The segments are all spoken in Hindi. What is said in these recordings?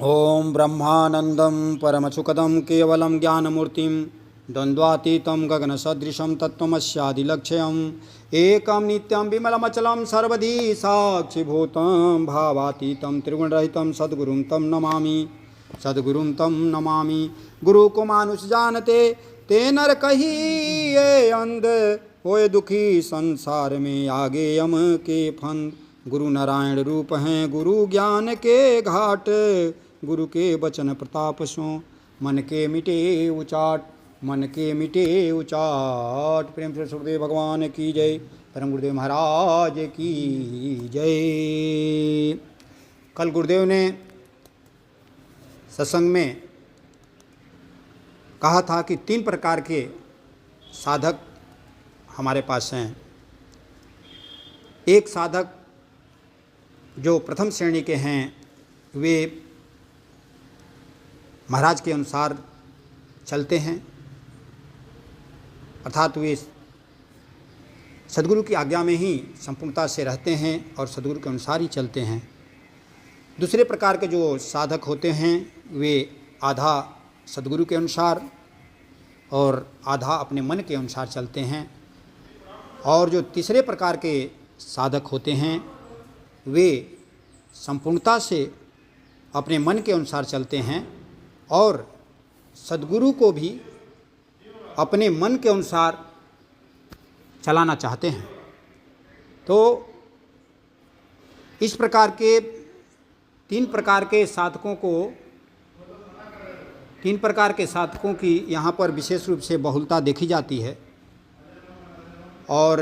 ओम ब्रह्मानंदं परमसुखदं केवलं ज्ञानमूर्तिं द्वन्द्वातीतं गगनसदृशं तत्त्वमस्यादिलक्ष्यम् एकं नित्यं विमलमचलं सर्वधी साक्षिभूतं भावातीतं त्रिगुणरहितं सद्गुरुं तं नमामि। सद्गुरुं तं नमामि। गुरु को मानुष जानते ते नर कहिए अंध होए दुखी संसार में आगे यम के फंद। गुरु नारायण रूप हैं गुरु ज्ञान के घाट गुरु के वचन प्रताप सो मन के मिटे उचाट मन के मिटे उचाट। प्रेम से सुखदेव भगवान की जय। परम गुरुदेव महाराज की जय। कल गुरुदेव ने सत्संग में कहा था कि 3 प्रकार के साधक हमारे पास हैं। एक साधक जो प्रथम श्रेणी के हैं वे महाराज के अनुसार चलते हैं, अर्थात वे सद्गुरु की आज्ञा में ही संपूर्णता से रहते हैं और सद्गुरु के अनुसार ही चलते हैं। दूसरे प्रकार के जो साधक होते हैं वे आधा सद्गुरु के अनुसार और आधा अपने मन के अनुसार चलते हैं। और जो तीसरे प्रकार के साधक होते हैं वे संपूर्णता से अपने मन के अनुसार चलते हैं और सद्गुरु को भी अपने मन के अनुसार चलाना चाहते हैं। तो इस प्रकार के 3 प्रकार के साधकों की यहाँ पर विशेष रूप से बहुलता देखी जाती है। और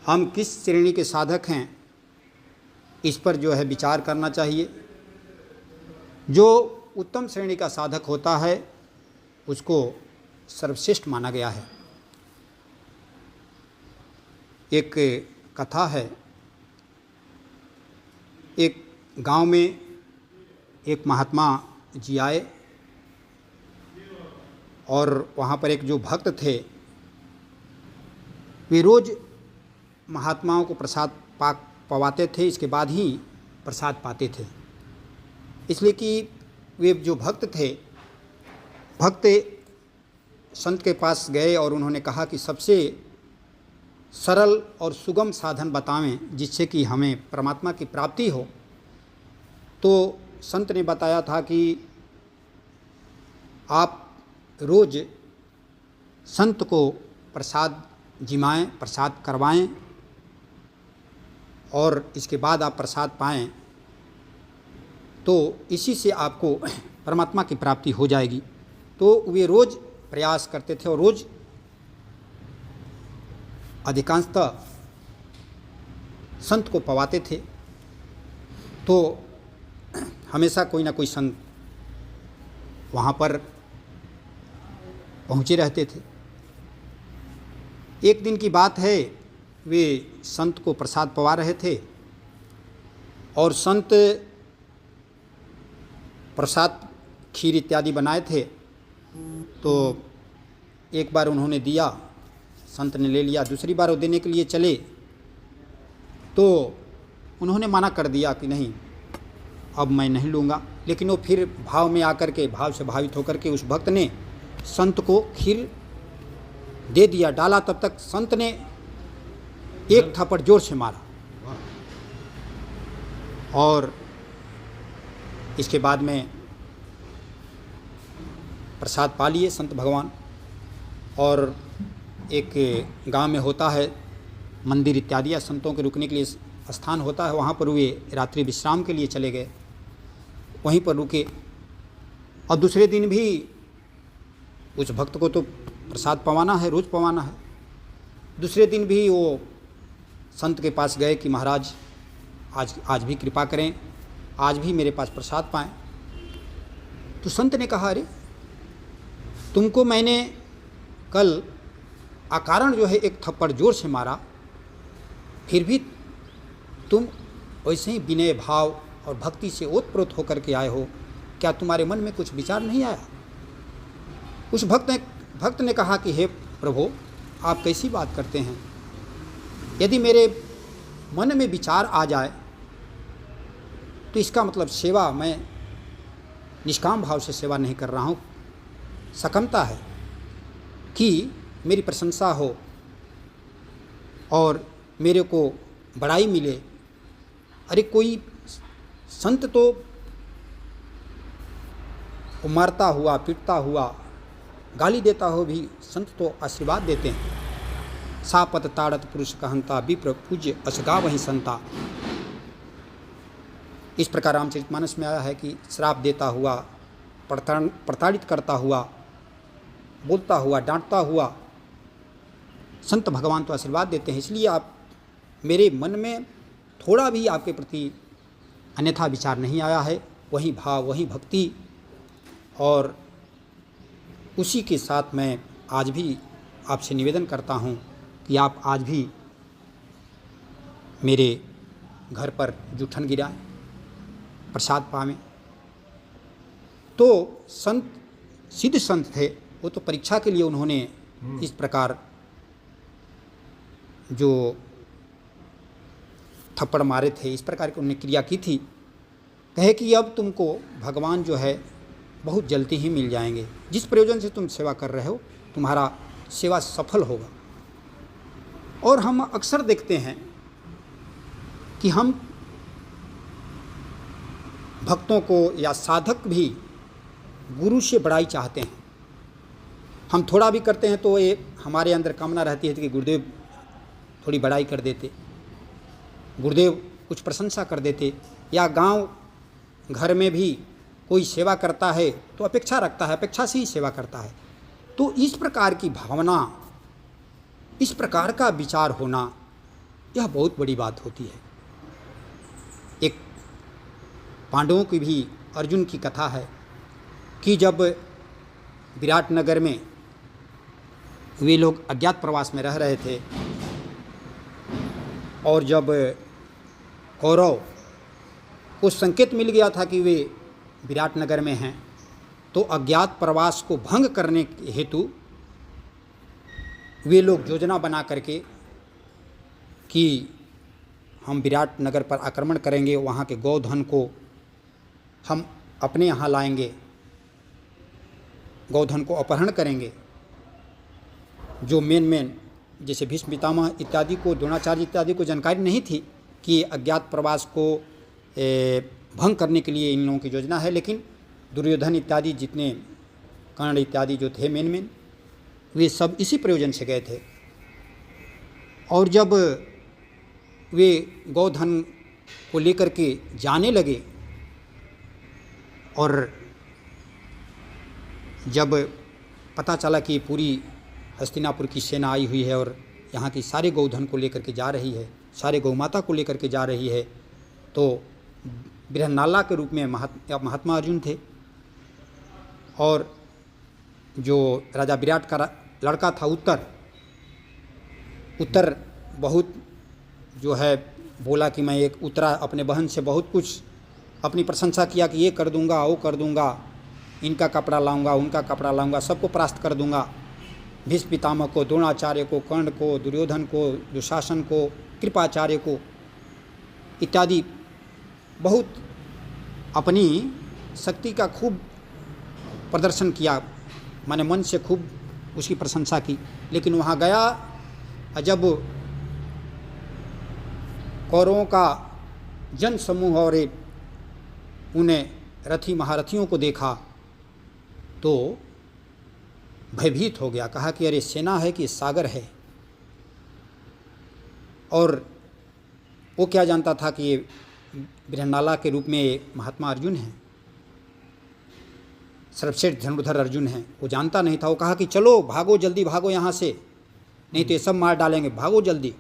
हम किस श्रेणी के साधक हैं इस पर जो है विचार करना चाहिए। जो उत्तम श्रेणी का साधक होता है उसको सर्वश्रेष्ठ माना गया है। एक कथा है, एक गांव में एक महात्मा जी आए और वहाँ पर एक जो भक्त थे वे रोज़ महात्माओं को प्रसाद पवाते थे, इसके बाद ही प्रसाद पाते थे। इसलिए कि वे जो भक्त थे, भक्त संत के पास गए और उन्होंने कहा कि सबसे सरल और सुगम साधन बतावें जिससे कि हमें परमात्मा की प्राप्ति हो। तो संत ने बताया था कि आप रोज़ संत को प्रसाद जिमाएं, प्रसाद करवाएं और इसके बाद आप प्रसाद पाएं तो इसी से आपको परमात्मा की प्राप्ति हो जाएगी। तो वे रोज़ प्रयास करते थे और रोज़ अधिकांशतः संत को पवाते थे। तो हमेशा कोई ना कोई संत वहाँ पर पहुँचे रहते थे। एक दिन की बात है, वे संत को प्रसाद पवा रहे थे और संत प्रसाद खीर इत्यादि बनाए थे। तो एक बार उन्होंने दिया, संत ने ले लिया। दूसरी बार वो देने के लिए चले तो उन्होंने मना कर दिया कि नहीं, अब मैं नहीं लूँगा। लेकिन वो फिर भाव में आकर के, भाव से भावित होकर के उस भक्त ने संत को खीर दे दिया, डाला। तब तक संत ने एक थप्पड़ जोर से मारा और इसके बाद में प्रसाद पा लिए संत भगवान। और एक गांव में होता है मंदिर इत्यादि या संतों के रुकने के लिए स्थान होता है, वहाँ पर वे रात्रि विश्राम के लिए चले गए, वहीं पर रुके। और दूसरे दिन भी उस भक्त को तो प्रसाद पवाना है, रोज़ पवाना है। दूसरे दिन भी वो संत के पास गए कि महाराज आज भी कृपा करें, आज भी मेरे पास प्रसाद पाएं। तो संत ने कहा, अरे तुमको मैंने कल अकारण जो है एक थप्पड़ जोर से मारा, फिर भी तुम वैसे ही विनय भाव और भक्ति से ओतप्रोत होकर के आए हो, क्या तुम्हारे मन में कुछ विचार नहीं आया? उस भक्त ने कहा कि हे प्रभु, आप कैसी बात करते हैं? यदि मेरे मन में विचार आ जाए तो इसका मतलब सेवा मैं निष्काम भाव से सेवा नहीं कर रहा हूँ। सकमता है कि मेरी प्रशंसा हो और मेरे को बड़ाई मिले। अरे कोई संत तो मारता हुआ, पीटता हुआ, गाली देता हो भी संत तो आशीर्वाद देते हैं। सापत ताड़त पुरुष कहंता, विप्र पूज्य असगा वहीं संता। इस प्रकार रामचरितमानस में आया है कि श्राप देता हुआ, प्रताड़ित करता हुआ, बोलता हुआ, डांटता हुआ संत भगवान तो आशीर्वाद देते हैं। इसलिए आप मेरे मन में थोड़ा भी आपके प्रति अन्यथा विचार नहीं आया है। वही भाव, वही भक्ति, और उसी के साथ मैं आज भी आपसे निवेदन करता हूँ कि आप आज भी मेरे घर पर जूठन गिराएं, प्रसाद पावें। तो संत, सिद्ध संत थे, वो तो परीक्षा के लिए उन्होंने इस प्रकार जो थप्पड़ मारे थे, इस प्रकार की उन्होंने क्रिया की थी। कहे कि अब तुमको भगवान जो है बहुत जल्दी ही मिल जाएंगे। जिस प्रयोजन से तुम सेवा कर रहे हो, तुम्हारा सेवा सफल होगा। और हम अक्सर देखते हैं कि हम भक्तों को या साधक भी गुरु से बड़ाई चाहते हैं। हम थोड़ा भी करते हैं तो ये हमारे अंदर कामना रहती है कि गुरुदेव थोड़ी बड़ाई कर देते, गुरुदेव कुछ प्रशंसा कर देते। या गांव घर में भी कोई सेवा करता है तो अपेक्षा रखता है, अपेक्षा से ही सेवा करता है। तो इस प्रकार की भावना, इस प्रकार का विचार होना, यह बहुत बड़ी बात होती है। एक पांडवों की भी अर्जुन की कथा है कि जब विराटनगर में वे लोग अज्ञात प्रवास में रह रहे थे और जब कौरव को संकेत मिल गया था कि वे विराटनगर में हैं, तो अज्ञात प्रवास को भंग करने हेतु वे लोग योजना बना करके कि हम विराटनगर पर आक्रमण करेंगे, वहाँ के गौधन को हम अपने यहाँ लाएंगे, गौधन को अपहरण करेंगे। जो मेन जैसे भीष्म पितामह इत्यादि को, द्रोणाचार्य इत्यादि को जानकारी नहीं थी कि अज्ञात प्रवास को भंग करने के लिए इन लोगों की योजना है। लेकिन दुर्योधन इत्यादि, जितने कर्ण इत्यादि जो थे मेन, वे सब इसी प्रयोजन से गए थे। और जब वे गौधन को लेकर के जाने लगे और जब पता चला कि पूरी हस्तिनापुर की सेना आई हुई है और यहाँ की सारे गौधन को लेकर के जा रही है, सारे गौमाता को लेकर के जा रही है, तो बृहन्नाला के रूप में महात्मा अर्जुन थे और जो राजा विराट का लड़का था उत्तर बहुत जो है बोला कि मैं एक उतरा अपने बहन से बहुत कुछ अपनी प्रशंसा किया कि ये कर दूंगा, वो कर दूंगा, इनका कपड़ा लाऊंगा, उनका कपड़ा लाऊंगा, सबको परास्त कर दूंगा। भीष्म पितामह को, द्रोणाचार्य को, कर्ण को, दुर्योधन को, दुशासन को, कृपाचार्य को इत्यादि बहुत अपनी शक्ति का खूब प्रदर्शन किया, मैंने मन से खूब उसकी प्रशंसा की। लेकिन वहाँ गया, जब कौरवों का जन समूह और उन्हें रथी महारथियों को देखा तो भयभीत हो गया। कहा कि अरे सेना है कि सागर है। और वो क्या जानता था कि ये बृहन्नाला के रूप में महात्मा अर्जुन हैं, सर्वश्रेष्ठ धनुर्धर अर्जुन हैं। वो जानता नहीं था। वो कहा कि चलो भागो, जल्दी भागो यहाँ से, नहीं तो ये सब मार डालेंगे, भागो जल्दी।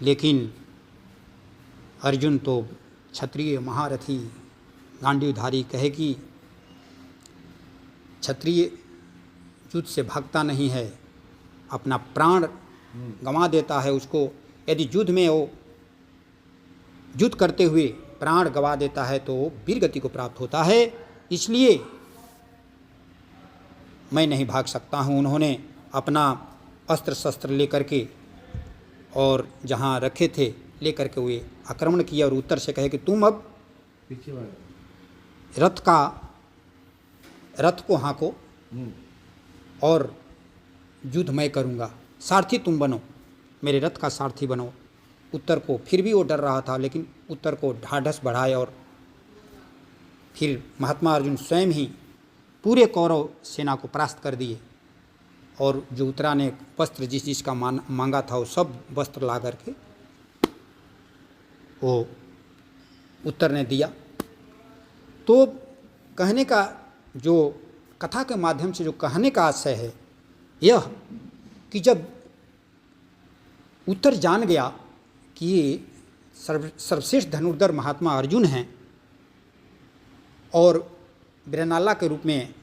लेकिन अर्जुन तो क्षत्रिय महारथी गांडीवधारी, कहे कि क्षत्रिय युद्ध से भागता नहीं है, अपना प्राण गंवा देता है। उसको यदि युद्ध में वो युद्ध करते हुए प्राण गंवा देता है तो वीर गति को प्राप्त होता है, इसलिए मैं नहीं भाग सकता हूँ। उन्होंने अपना अस्त्र शस्त्र लेकर के और जहाँ रखे थे लेकर के वे आक्रमण किया और उत्तर से कहे कि तुम अब रथ का रथ को हाँको और युद्ध मैं करूँगा, सारथी तुम बनो, मेरे रथ का सारथी बनो। उत्तर को फिर भी वो डर रहा था, लेकिन उत्तर को ढाढ़स बढ़ाए और फिर महात्मा अर्जुन स्वयं ही पूरे कौरव सेना को परास्त कर दिए। और जो उत्तरा ने वस्त्र जिस जिसका मांगा था वो सब वस्त्र ला करके वो उत्तर ने दिया। तो कहने का जो कथा के माध्यम से जो कहने का आशय है यह कि जब उत्तर जान गया कि ये सर्वश्रेष्ठ धनुर्धर महात्मा अर्जुन हैं और वीरनाला के रूप में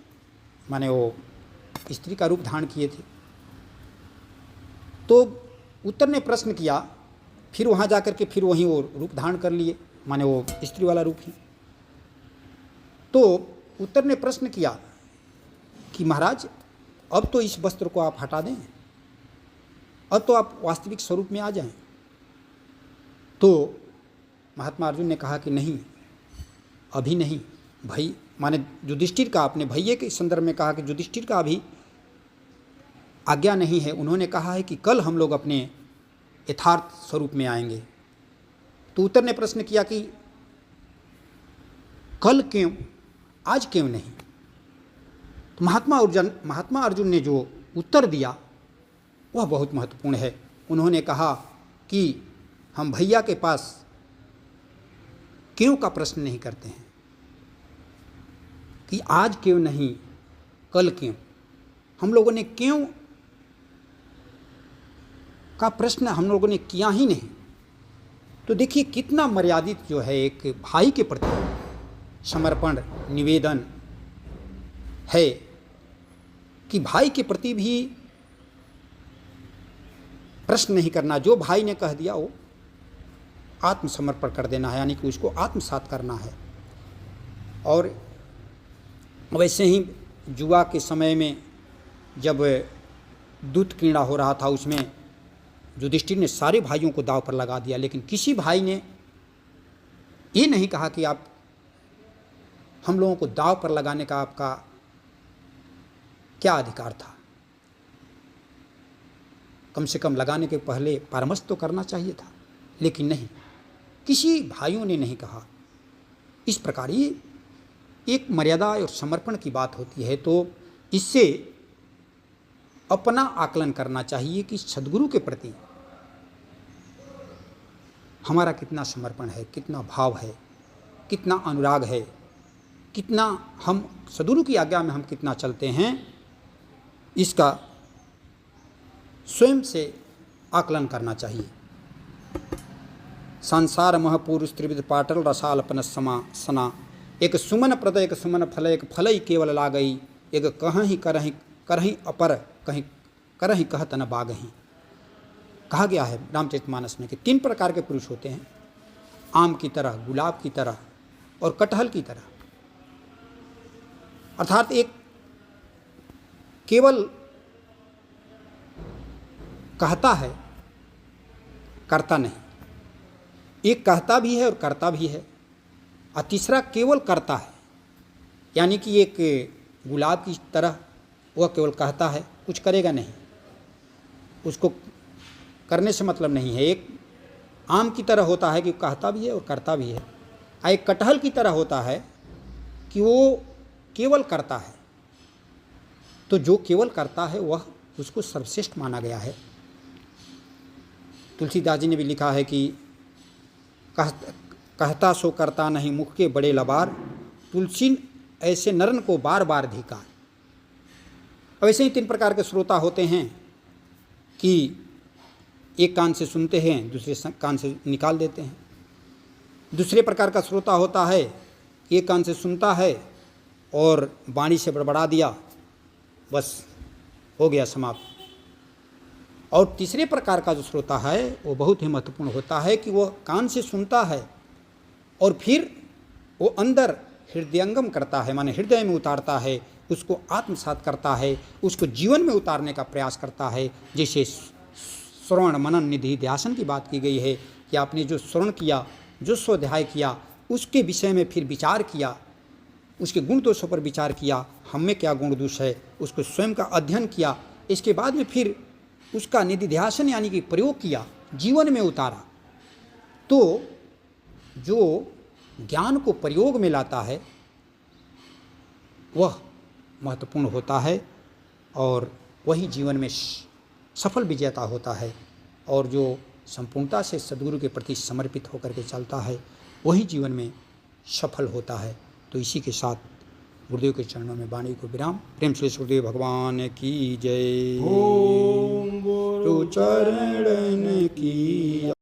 माने वो स्त्री का रूप धारण किए थे, तो उत्तर ने प्रश्न किया, फिर वहाँ जा कर के फिर वहीं वो रूप धारण कर लिए, माने वो स्त्री वाला रूप ही। तो उत्तर ने प्रश्न किया कि महाराज अब तो इस वस्त्र को आप हटा दें, अब तो आप वास्तविक स्वरूप में आ जाएं। तो महात्मा अर्जुन ने कहा कि नहीं, अभी नहीं। भाई माने युधिष्ठिर का, अपने भैये के संदर्भ में कहा कि युधिष्ठिर का अभी आज्ञा नहीं है। उन्होंने कहा है कि कल हम लोग अपने यथार्थ स्वरूप में आएंगे। तो उत्तर ने प्रश्न किया कि कल क्यों, आज क्यों नहीं? तो महात्मा अर्जुन ने जो उत्तर दिया वह बहुत महत्वपूर्ण है। उन्होंने कहा कि हम भैया के पास क्यों का प्रश्न नहीं करते हैं, कि आज क्यों नहीं, कल क्यों। हम लोगों ने क्यों का प्रश्न हम लोगों ने किया ही नहीं। तो देखिए कितना मर्यादित जो है एक भाई के प्रति समर्पण निवेदन है कि भाई के प्रति भी प्रश्न नहीं करना। जो भाई ने कह दिया वो आत्मसमर्पण कर देना है, यानी कि उसको आत्मसात करना है। और वैसे ही जुआ के समय में जब दूत क्रीड़ा हो रहा था उसमें युधिष्ठिर ने सारे भाइयों को दांव पर लगा दिया, लेकिन किसी भाई ने ये नहीं कहा कि आप हम लोगों को दांव पर लगाने का आपका क्या अधिकार था। कम से कम लगाने के पहले परामर्श तो करना चाहिए था, लेकिन नहीं, किसी भाइयों ने नहीं कहा। इस प्रकार ये एक मर्यादा और समर्पण की बात होती है। तो इससे अपना आकलन करना चाहिए कि सद्गुरु के प्रति हमारा कितना समर्पण है, कितना भाव है, कितना अनुराग है, कितना हम सद्गुरु की आज्ञा में हम कितना चलते हैं, इसका स्वयं से आकलन करना चाहिए। संसार महपुरुष त्रिविध पाटल रसालपन सना, एक सुमन प्रद एक सुमन फल, एक फलई केवल लागई, एक कहीं करहीं अपर कहीं करहीं कहत न बागहीं। कहा गया है रामचरितमानस में कि 3 प्रकार के पुरुष होते हैं, आम की तरह, गुलाब की तरह और कटहल की तरह। अर्थात एक केवल कहता है, करता नहीं। एक कहता भी है और करता भी है, और तीसरा केवल करता है, यानी कि एक गुलाब की तरह वह केवल कहता है, कुछ करेगा नहीं, उसको करने से मतलब नहीं है। एक आम की तरह होता है कि कहता भी है और करता भी है, और एक कटहल की तरह होता है कि वो केवल करता है। तो जो केवल करता है वह उसको सर्वश्रेष्ठ माना गया है। तुलसीदास जी ने भी लिखा है कि कहता सो करता नहीं, मुख के बड़े लबार, तुलसी ऐसे नरन को बार बार धिकार। अब ऐसे ही 3 प्रकार के श्रोता होते हैं कि एक कान से सुनते हैं, दूसरे कान से निकाल देते हैं। दूसरे प्रकार का श्रोता होता है, एक कान से सुनता है और वाणी से बड़बड़ा दिया, बस हो गया समाप्त। और तीसरे प्रकार का जो श्रोता है वो बहुत ही महत्वपूर्ण होता है कि वह कान से सुनता है और फिर वो अंदर हृदयंगम करता है, माने हृदय में उतारता है, उसको आत्मसात करता है, उसको जीवन में उतारने का प्रयास करता है। जैसे श्रवण मनन निधि ध्यासन की बात की गई है कि आपने जो श्रवण किया, जो स्वाध्याय किया, उसके विषय में फिर विचार किया, उसके गुण दोषों पर विचार किया, हम में क्या गुण दोष है, उसको स्वयं का अध्ययन किया। इसके बाद में फिर उसका निधिध्यासन यानी कि प्रयोग किया, जीवन में उतारा। तो जो ज्ञान को प्रयोग में लाता है वह महत्वपूर्ण होता है और वही जीवन में सफल विजेता होता है। और जो संपूर्णता से सद्गुरु के प्रति समर्पित होकर के चलता है वही जीवन में सफल होता है। तो इसी के साथ गुरुदेव के चरणों में वाणी को विराम। प्रेम से गुरुदेव भगवान की जय। ओम गुरु चरण की